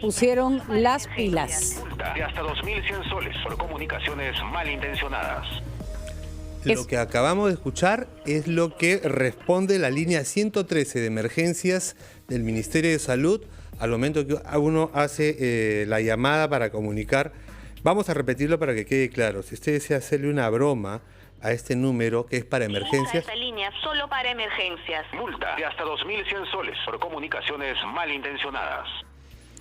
pusieron las pilas. Multa de hasta 2.100 soles por comunicaciones malintencionadas. Lo que acabamos de escuchar es lo que responde la línea 113 de emergencias del Ministerio de Salud al momento que uno hace la llamada para comunicar. Vamos a repetirlo para que quede claro. Si usted desea hacerle una broma a este número que es para emergencias. Esta línea solo para emergencias. Multa de hasta 2.100 soles por comunicaciones malintencionadas.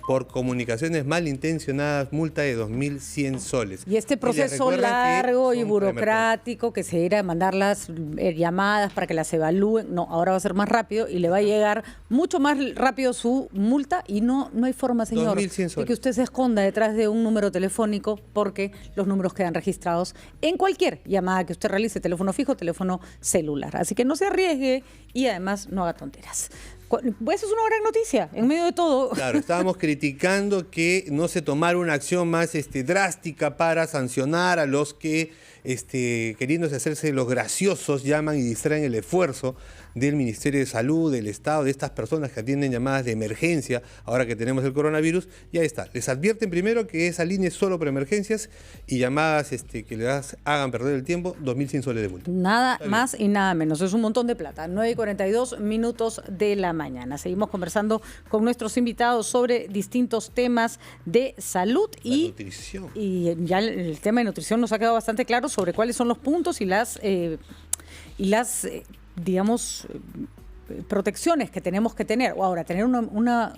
Por comunicaciones malintencionadas, multa de 2.100 soles. Y este proceso largo y burocrático que se irá a mandar las llamadas para que las evalúen, no, ahora va a ser más rápido y le va a llegar mucho más rápido su multa y no hay forma, señor, de que usted se esconda detrás de un número telefónico porque los números quedan registrados en cualquier llamada que usted realice, teléfono fijo, teléfono celular. Así que no se arriesgue y además no haga tonteras. Pues eso es una gran noticia, en medio de todo. Claro, estábamos criticando que no se tomara una acción más drástica para sancionar a los que, queriéndose hacerse los graciosos, llaman y distraen el esfuerzo del Ministerio de Salud, del Estado, de estas personas que atienden llamadas de emergencia, ahora que tenemos el coronavirus. Y ahí está, les advierten primero que esa línea es solo para emergencias y llamadas que les hagan perder el tiempo, 2.100 soles de multa. Nada más y nada menos, es un montón de plata. 9:42 de la mañana. Seguimos conversando con nuestros invitados sobre distintos temas de salud y nutrición. Y ya el tema de nutrición nos ha quedado bastante claro sobre cuáles son los puntos y las digamos, protecciones que tenemos que tener. Ahora, tener una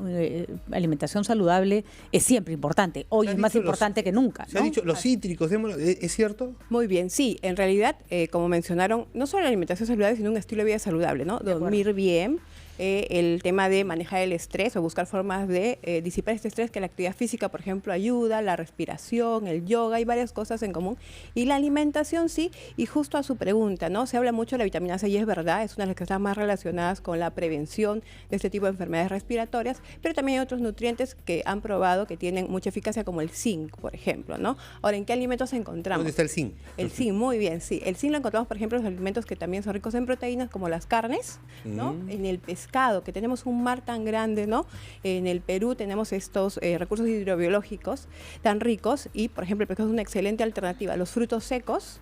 alimentación saludable es siempre importante. Hoy es más importante que nunca, ¿no? Se ha dicho, los cítricos, ¿es cierto? Muy bien, sí. En realidad, como mencionaron, no solo la alimentación saludable, sino un estilo de vida saludable, ¿no? Dormir bien. El tema de manejar el estrés o buscar formas de disipar este estrés, que la actividad física, por ejemplo, ayuda, la respiración, el yoga, hay varias cosas en común. Y la alimentación, sí, y justo a su pregunta, ¿no? Se habla mucho de la vitamina C y es verdad, es una de las que está más relacionadas con la prevención de este tipo de enfermedades respiratorias, pero también hay otros nutrientes que han probado que tienen mucha eficacia, como el zinc, por ejemplo, ¿no? Ahora, ¿en qué alimentos encontramos? ¿Dónde está el zinc? El zinc, muy bien, sí. El zinc lo encontramos, por ejemplo, en los alimentos que también son ricos en proteínas, como las carnes, ¿no? En el pescado, que tenemos un mar tan grande, ¿no? En el Perú tenemos estos recursos hidrobiológicos tan ricos y, por ejemplo, el pescado es una excelente alternativa. Los frutos secos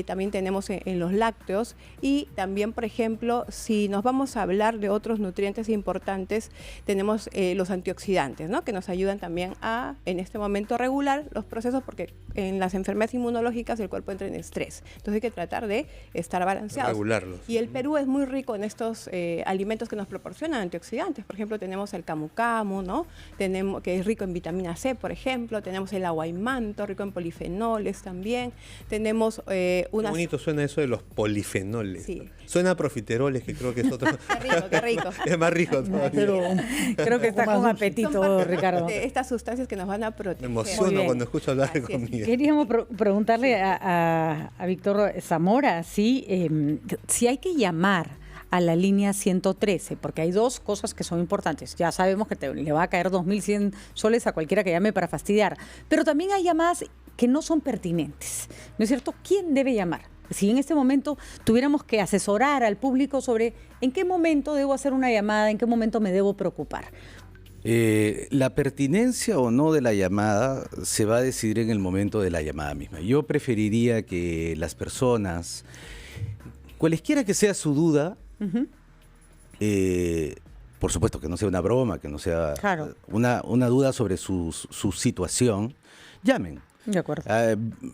también tenemos en los lácteos y también, por ejemplo, si nos vamos a hablar de otros nutrientes importantes, tenemos los antioxidantes, ¿no? Que nos ayudan también a, en este momento, regular los procesos, porque en las enfermedades inmunológicas el cuerpo entra en estrés. Entonces hay que tratar de estar balanceados. Regularlos. Y el Perú es muy rico en estos alimentos que nos proporcionan antioxidantes. Por ejemplo, tenemos el camu camu, ¿no? Tenemos, que es rico en vitamina C, por ejemplo. Tenemos el aguaimanto, rico en polifenoles también. Tenemos Qué bonito suena eso de los polifenoles. Sí. Suena a profiteroles, que creo que es otro. Qué rico. Es más rico todavía. Pero creo que está con apetito, Ricardo. Estas sustancias que nos van a proteger. Me emociono cuando escucho hablar de comida. Queríamos preguntarle a Víctor Zamora si hay que llamar a la línea 113, porque hay dos cosas que son importantes. Ya sabemos que le va a caer 2.100 soles a cualquiera que llame para fastidiar, pero también hay llamadas que no son pertinentes, ¿no es cierto? ¿Quién debe llamar? Si en este momento tuviéramos que asesorar al público sobre en qué momento debo hacer una llamada, en qué momento me debo preocupar. La pertinencia o no de la llamada se va a decidir en el momento de la llamada misma. Yo preferiría que las personas, cualesquiera que sea su duda, por supuesto que no sea una broma, que no sea una duda sobre su situación, llamen. De acuerdo.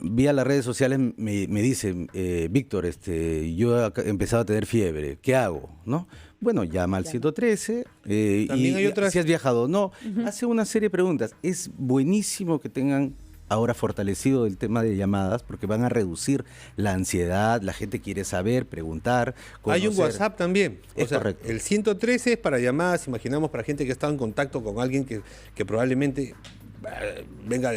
Vía las redes sociales me dicen, Víctor, yo he empezado a tener fiebre, ¿qué hago? ¿No? Bueno, llama al 113 y hay otras... si has viajado o no, hace una serie de preguntas. Es buenísimo que tengan ahora fortalecido el tema de llamadas porque van a reducir la ansiedad, la gente quiere saber, preguntar, conocer. Hay un WhatsApp también. Es correcto. El 113 es para llamadas, imaginamos, para gente que ha estado en contacto con alguien que probablemente venga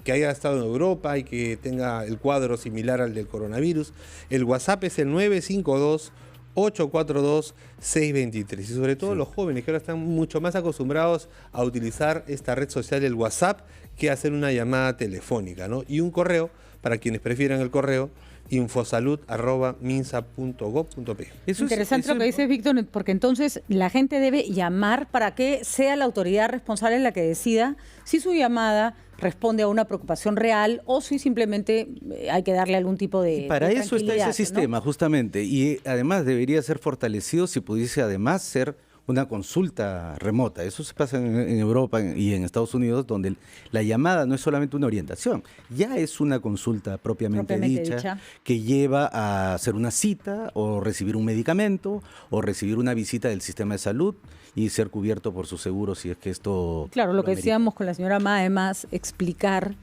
que haya estado en Europa y que tenga el cuadro similar al del coronavirus. El WhatsApp es el 952-842-623. Y sobre todo los jóvenes que ahora están mucho más acostumbrados a utilizar esta red social, el WhatsApp, que hacer una llamada telefónica, ¿no? Y un correo, para quienes prefieran el correo, infosalud@minsa.gov.p. Interesante lo que dices, Víctor, porque entonces la gente debe llamar para que sea la autoridad responsable la que decida si su llamada responde a una preocupación real o si simplemente hay que darle algún tipo de para de eso está ese tranquilidad, sistema, ¿no? justamente, y además debería ser fortalecido si pudiese además ser una consulta remota. Eso se pasa en Europa y en Estados Unidos, donde la llamada no es solamente una orientación, ya es una consulta propiamente dicha, que lleva a hacer una cita o recibir un medicamento o recibir una visita del sistema de salud y ser cubierto por su seguro si es que esto... Claro, lo que decíamos con la señora Ma, además, explicar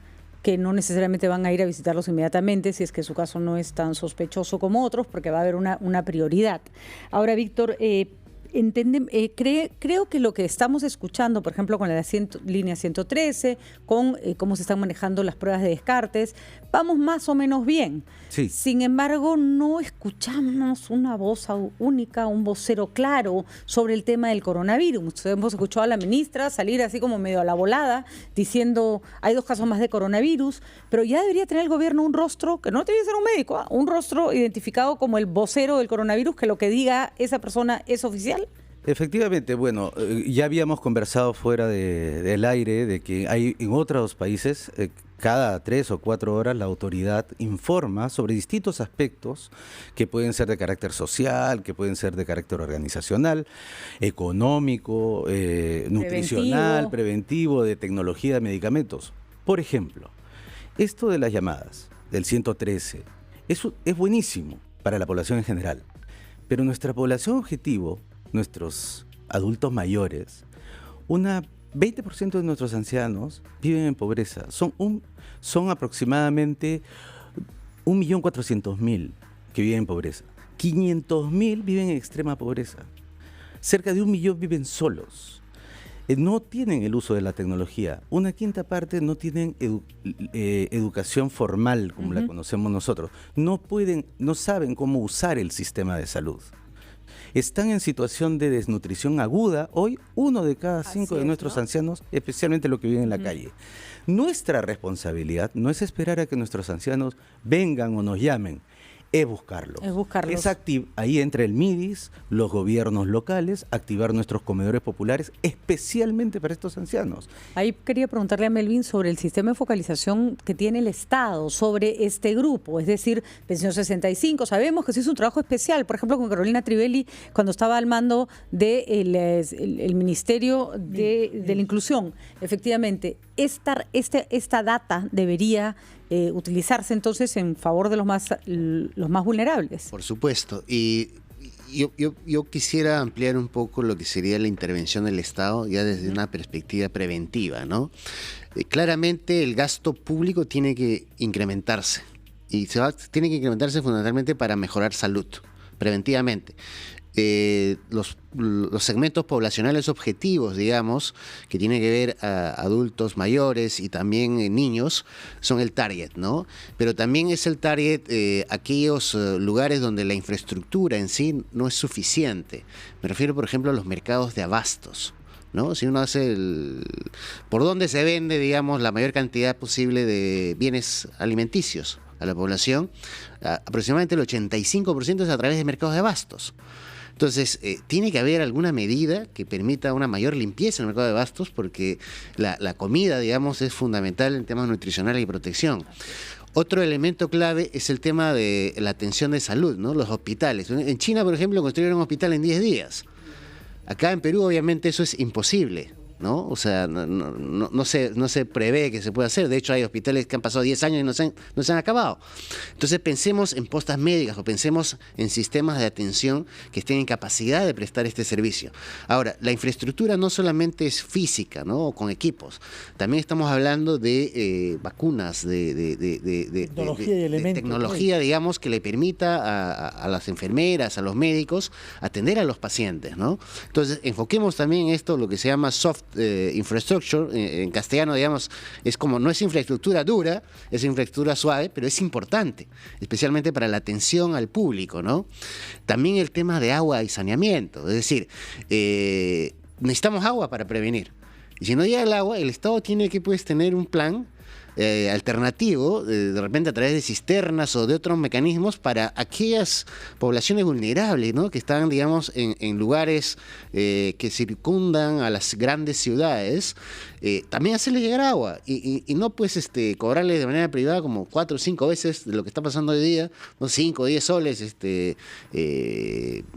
que no necesariamente van a ir a visitarlos inmediatamente si es que su caso no es tan sospechoso como otros, porque va a haber una prioridad. Ahora, Víctor, creo que lo que estamos escuchando, por ejemplo, con la línea 113, con cómo se están manejando las pruebas de descartes, vamos más o menos bien. Sí. Sin embargo, no escuchamos una voz única, un vocero claro sobre el tema del coronavirus. Hemos escuchado a la ministra salir así como medio a la volada, diciendo hay 2 casos más de coronavirus, pero ya debería tener el gobierno un rostro, que no tiene que ser un médico, un rostro identificado como el vocero del coronavirus, que lo que diga esa persona es oficial. Efectivamente, bueno, ya habíamos conversado fuera del aire de que hay en otros países, cada 3 o 4 horas la autoridad informa sobre distintos aspectos que pueden ser de carácter social, que pueden ser de carácter organizacional, económico, nutricional, preventivo, de tecnología de medicamentos. Por ejemplo, esto de las llamadas del 113 es buenísimo para la población en general, pero nuestra población objetivo, nuestros adultos mayores, 20% de nuestros ancianos viven en pobreza. Son aproximadamente 1.400.000 que viven en pobreza. 500.000 viven en extrema pobreza. Cerca de 1 millón viven solos. No tienen el uso de la tecnología. Una quinta parte no tienen educación formal como la conocemos nosotros. No saben cómo usar el sistema de salud. Están en situación de desnutrición aguda. Hoy 1 de cada 5 de nuestros ancianos, especialmente los que viven en la calle. Nuestra responsabilidad no es esperar a que nuestros ancianos vengan o nos llamen, es buscarlos. Ahí entra el MIDIS, los gobiernos locales, activar nuestros comedores populares, especialmente para estos ancianos. Ahí quería preguntarle a Melvin sobre el sistema de focalización que tiene el Estado sobre este grupo, es decir, Pensión 65. Sabemos que se hizo un trabajo especial, por ejemplo, con Carolina Trivelli, cuando estaba al mando del Ministerio de la Inclusión. Efectivamente, esta data debería utilizarse entonces en favor de los más vulnerables. Por supuesto. Y yo quisiera ampliar un poco lo que sería la intervención del Estado ya desde una perspectiva preventiva, ¿no? Claramente el gasto público tiene que incrementarse y tiene que incrementarse fundamentalmente para mejorar salud, preventivamente. Los segmentos poblacionales objetivos, digamos, que tienen que ver a adultos mayores y también niños, son el target, ¿no? Pero también es el target aquellos lugares donde la infraestructura en sí no es suficiente. Me refiero, por ejemplo, a los mercados de abastos, ¿no? Si uno hace por donde se vende, digamos, la mayor cantidad posible de bienes alimenticios a la población, aproximadamente el 85% es a través de mercados de abastos. Entonces, tiene que haber alguna medida que permita una mayor limpieza en el mercado de abastos, porque la comida, digamos, es fundamental en temas nutricionales y protección. Otro elemento clave es el tema de la atención de salud, ¿no? Los hospitales. En China, por ejemplo, construyeron un hospital en 10 días. Acá en Perú, obviamente, eso es imposible, ¿no? O sea, no se prevé que se pueda hacer. De hecho, hay hospitales que han pasado 10 años y no se han acabado. Entonces, pensemos en postas médicas o pensemos en sistemas de atención que estén en capacidad de prestar este servicio. Ahora, la infraestructura no solamente es física, ¿no? O con equipos. También estamos hablando de vacunas, de tecnología, digamos, que le permita a las enfermeras, a los médicos, atender a los pacientes, ¿no? Entonces, enfoquemos también en esto, lo que se llama soft infrastructure, en castellano, digamos, es como, no es infraestructura dura, es infraestructura suave, pero es importante, especialmente para la atención al público, ¿no? También el tema de agua y saneamiento, es decir, necesitamos agua para prevenir. Y si no llega el agua, el Estado tiene que, pues, tener un plan alternativo, de repente a través de cisternas o de otros mecanismos para aquellas poblaciones vulnerables, ¿no? Que están, digamos, en lugares que circundan a las grandes ciudades, también hacerles llegar agua y no pues cobrarles de manera privada como 4 o 5 veces de lo que está pasando hoy día, ¿no? 5 o 10 soles,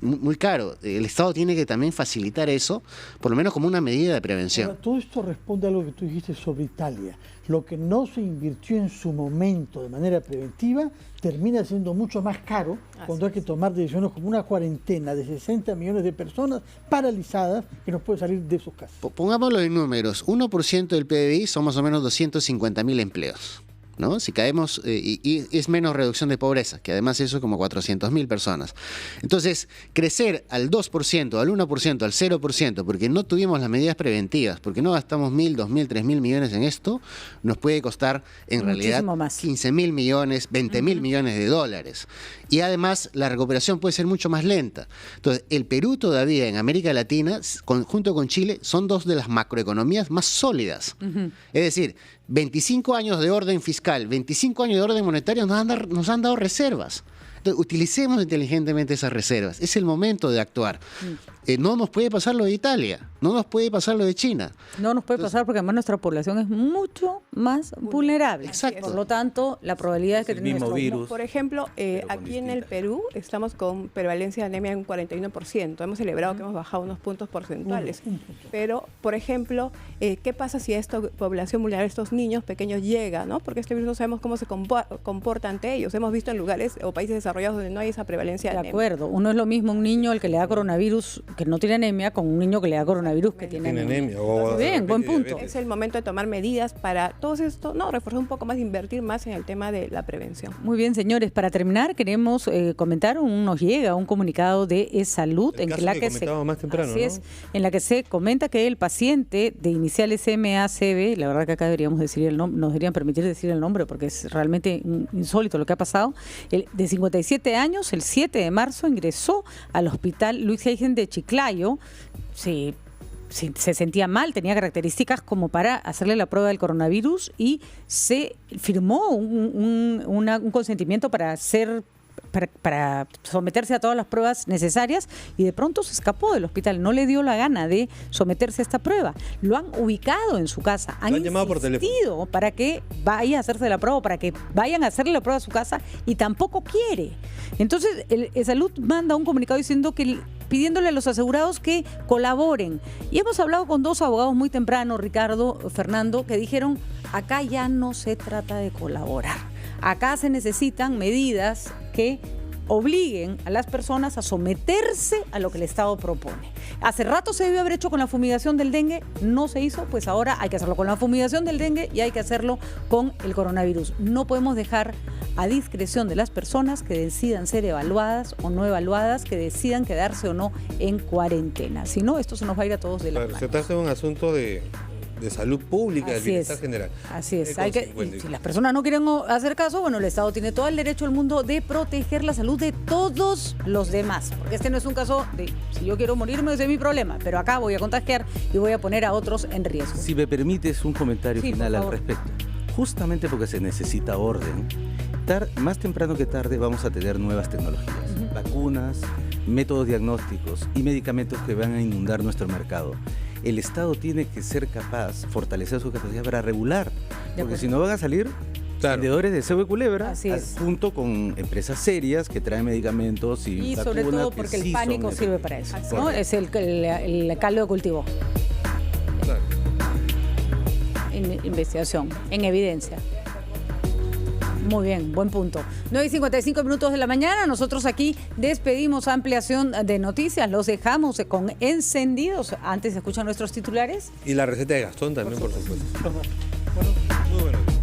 muy caro. El Estado tiene que también facilitar eso, por lo menos como una medida de prevención. Ahora, todo esto responde a lo que tú dijiste sobre Italia. Lo que no se invirtió en su momento de manera preventiva termina siendo mucho más caro cuando hay que tomar decisiones como una cuarentena de 60 millones de personas paralizadas que no pueden salir de sus casas. Pongámoslo en números, 1% del PBI son más o menos 250.000 empleos, ¿no? Si caemos, y es menos reducción de pobreza, que además eso es como 400.000 personas. Entonces, crecer al 2%, al 1%, al 0%, porque no tuvimos las medidas preventivas, porque no gastamos 1.000, 2.000, 3.000 millones en esto, nos puede costar en realidad 15.000 millones, 20.000 millones de dólares. Y además, la recuperación puede ser mucho más lenta. Entonces, el Perú todavía en América Latina, junto con Chile, son dos de las macroeconomías más sólidas. Es decir, 25 años de orden fiscal, 25 años de orden monetario nos han dado reservas. Entonces, utilicemos inteligentemente esas reservas. Es el momento de actuar. No nos puede pasar lo de Italia, no nos puede pasar lo de China. No nos puede pasar porque además nuestra población es mucho más vulnerable. Exacto. Por lo tanto, la probabilidad es que el mismo virus. Por ejemplo, aquí en el Perú estamos con prevalencia de anemia en un 41%. Hemos celebrado que hemos bajado unos puntos porcentuales. Pero, por ejemplo, ¿qué pasa si a esta población vulnerable, estos niños pequeños llega, ¿no? Porque este virus no sabemos cómo se comporta ante ellos. Hemos visto en lugares o países desarrollados donde no hay esa prevalencia de anemia. De acuerdo. Uno es lo mismo un niño al que le da coronavirus que no tiene anemia con un niño que le da coronavirus que tiene anemia. Muy bien, buen punto. Es el momento de tomar medidas para todo esto, reforzar un poco más, invertir más en el tema de la prevención. Muy bien, señores. Para terminar, queremos comentar, nos llega un comunicado de Salud en la que en la que se comenta que el paciente de iniciales MACB, la verdad que acá deberíamos decir el nombre, nos deberían permitir decir el nombre porque es realmente insólito lo que ha pasado, de 57 años, el 7 de marzo ingresó al hospital Luis Heijen de Chiclayo. Se sentía mal, tenía características como para hacerle la prueba del coronavirus y se firmó un consentimiento para someterse a todas las pruebas necesarias y de pronto se escapó del hospital, no le dio la gana de someterse a esta prueba. Lo han ubicado en su casa, han llamado por teléfono para que vaya a hacerse la prueba, para que vayan a hacerle la prueba a su casa y tampoco quiere. Entonces, el Salud manda un comunicado diciendo pidiéndole a los asegurados que colaboren. Y hemos hablado con 2 abogados muy temprano, Ricardo, Fernando, que dijeron, acá ya no se trata de colaborar. Acá se necesitan medidas que obliguen a las personas a someterse a lo que el Estado propone. Hace rato se debió haber hecho con la fumigación del dengue, no se hizo, pues ahora hay que hacerlo con la fumigación del dengue y hay que hacerlo con el coronavirus. No podemos dejar a discreción de las personas que decidan ser evaluadas o no evaluadas, que decidan quedarse o no en cuarentena. Si no, esto se nos va a ir a todos de la mano. Se trata de un asunto de salud pública, del bienestar general. Así es. Si las personas no quieren hacer caso, bueno, el Estado tiene todo el derecho del mundo de proteger la salud de todos los demás. Porque este no es un caso de, si yo quiero morirme, ese es mi problema, pero acá voy a contagiar y voy a poner a otros en riesgo. Si me permites un comentario final al respecto. Justamente porque se necesita orden, más temprano que tarde vamos a tener nuevas tecnologías, vacunas, métodos diagnósticos y medicamentos que van a inundar nuestro mercado. El Estado tiene que ser capaz, fortalecer su capacidad para regular, porque si no van a salir vendedores de cebo y culebra, junto con empresas serias que traen medicamentos y vacunas, sobre todo porque el pánico sirve para eso, ¿no? Es el caldo de cultivo. Claro. En investigación, en evidencia. Muy bien, buen punto. 9:55 de la mañana, nosotros aquí despedimos ampliación de noticias, los dejamos con encendidos. Antes escuchan nuestros titulares. Y la receta de Gastón también, por supuesto. Muy bueno.